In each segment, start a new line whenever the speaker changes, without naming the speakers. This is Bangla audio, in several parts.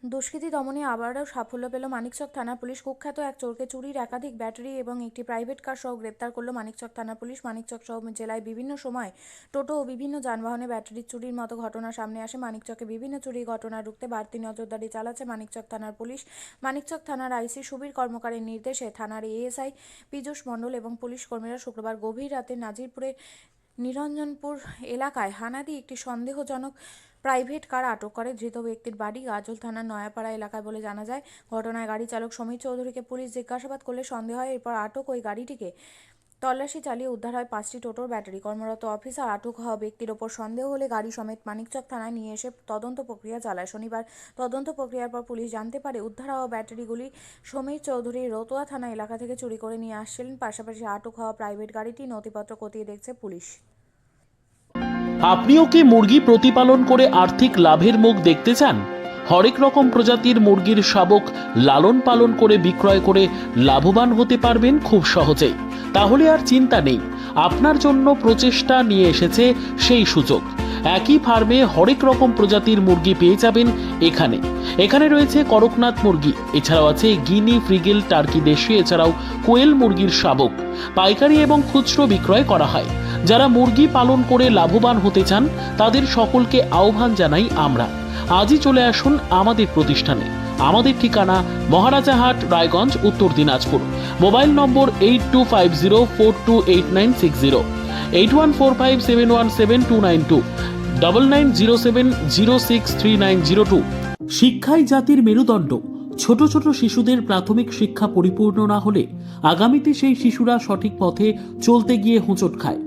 দুষ্কৃতী দমনে আবারও সাফল্য পেল মানিকচক থানার পুলিশ। কুখ্যাত এক চোরকে চুরির একাধিক ব্যাটারি এবং একটি প্রাইভেট কার সহ গ্রেপ্তার করল মানিকচক থানার পুলিশ। মানিকচক সহ জেলায় বিভিন্ন সময় টোটো ও বিভিন্ন যানবাহনে ব্যাটারি চুরির মতো ঘটনা সামনে আসে। মানিকচকে বিভিন্ন চুরির ঘটনা রুখতে বাড়তি নজরদারি চালাচ্ছে মানিকচক থানার পুলিশ। মানিকচক থানার আইসি সুবীর কর্মকারের নির্দেশে থানার এএসআই পীযূষ মণ্ডল এবং পুলিশ কর্মীরা শুক্রবার গভীর রাতে নাজিরপুরে নিরঞ্জনপুর এলাকায় হানা দিয়ে একটি সন্দেহজনক প্রাইভেট কার আটক করে। ধৃত ব্যক্তির বাড়ি গাজল থানার নয়াপাড়া এলাকায় বলে জানা যায়। ঘটনায় গাড়ি চালক সমীর চৌধুরীকে পুলিশ জিজ্ঞাসাবাদ করলে সন্দেহ হয়। এরপর আটক ওই গাড়িটিকে তল্লাশি চালিয়ে উদ্ধার হয় 5টি টোটোর ব্যাটারি। কর্মরত অফিসার আটক হওয়া ব্যক্তির ওপর সন্দেহ হলে গাড়ি সমেত মানিকচক থানায় নিয়ে এসে তদন্ত প্রক্রিয়া চালায়। শনিবার তদন্ত প্রক্রিয়ার পর পুলিশ জানতে পারে উদ্ধার হওয়া ব্যাটারিগুলি সমীর চৌধুরী রতুয়া থানা এলাকা থেকে চুরি করে নিয়ে আসছিলেন। পাশাপাশি আটক হওয়া প্রাইভেট গাড়িটি নথিপত্র খতিয়ে দেখছে পুলিশ।
আপনিও কি মুরগি প্রতিপালন করে আর্থিক লাভের মুখ দেখতে চান? হরেক রকম প্রজাতির মুরগির শাবক লালন পালন করে বিক্রয় করে লাভবান হতে পারবেন খুব সহজেই। তাহলে আর চিন্তা নেই, আপনার জন্য প্রচেষ্টা নিয়ে এসেছে সেই সুযোগ। একই ফার্মে হরেক রকম প্রজাতির মুরগি পেয়ে যাবেন এখানে রয়েছে করকনাথ মুরগি, এছাড়াও আছে গিনি, ফ্রিগেল, টার্কি দেশি, এছাড়াও কোয়েল মুরগির শাবক। পাইকারি এবং খুচরো বিক্রয় করা হয়। যারা মুরগি পালন করে লাভবান হতে চান তাদের সকলকে আহ্বান জানাই আমরা। আজই চলে আসুন আমাদের প্রতিষ্ঠানে। আমাদের ঠিকানা মহারাজাহাট, রায়গঞ্জ, উত্তর দিনাজপুর। মোবাইল নম্বর 8250428960, 8145717292, 9907063902। শিক্ষাই জাতির মেরুদণ্ড। ছোট ছোট শিশুদের প্রাথমিক শিক্ষা পরিপূর্ণ না হলে আগামীতে সেই শিশুরা সঠিক পথে চলতে গিয়ে হোঁচট খায়।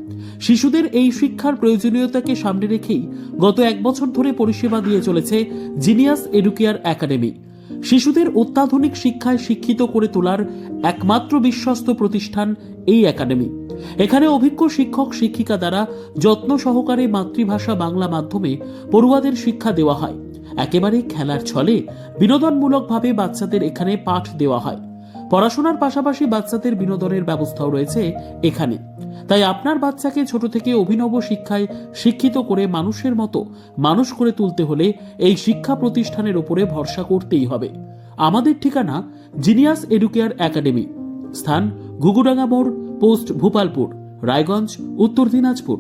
শিশুদের এই শিক্ষার প্রয়োজনীয়তাকে সামনে রেখেই গত 1 বছর ধরে পরিষেবা দিয়ে চলেছে জিনিয়াস এডুকেয়ার একাডেমি। শিশুদের অত্যাধুনিক শিক্ষায় শিক্ষিত করে তোলার একমাত্র বিশ্বস্ত প্রতিষ্ঠান এই একাডেমি। এখানে অভিজ্ঞ শিক্ষক শিক্ষিকা দ্বারা যত্ন সহকারে মাতৃভাষা বাংলা মাধ্যমে পড়ুয়াদের শিক্ষা দেওয়া হয়। একেবারে খেলার ছলে বিনোদনমূলকভাবে বাচ্চাদের এখানে পাঠ দেওয়া হয়। পড়াশোনার পাশাপাশি বাচ্চাদের বিনোদনের ব্যবস্থাও রয়েছে এখানে। তাই আপনার বাচ্চাকে ছোট থেকে অভিনব শিক্ষায় শিক্ষিত করে মানুষের মতো মানুষ করে তুলতে হলে এই শিক্ষা প্রতিষ্ঠানের উপরে ভরসা করতেই হবে। আমাদের ঠিকানা জিনিয়াস এডুকেয়ার একাডেমি, স্থান ঘুঘুডাঙ্গা মোড়, পোস্ট ভূপালপুর, রায়গঞ্জ, উত্তর দিনাজপুর।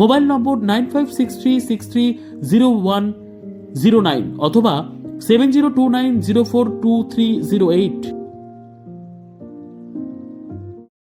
মোবাইল নম্বর 9563630109 অথবা 7029042308।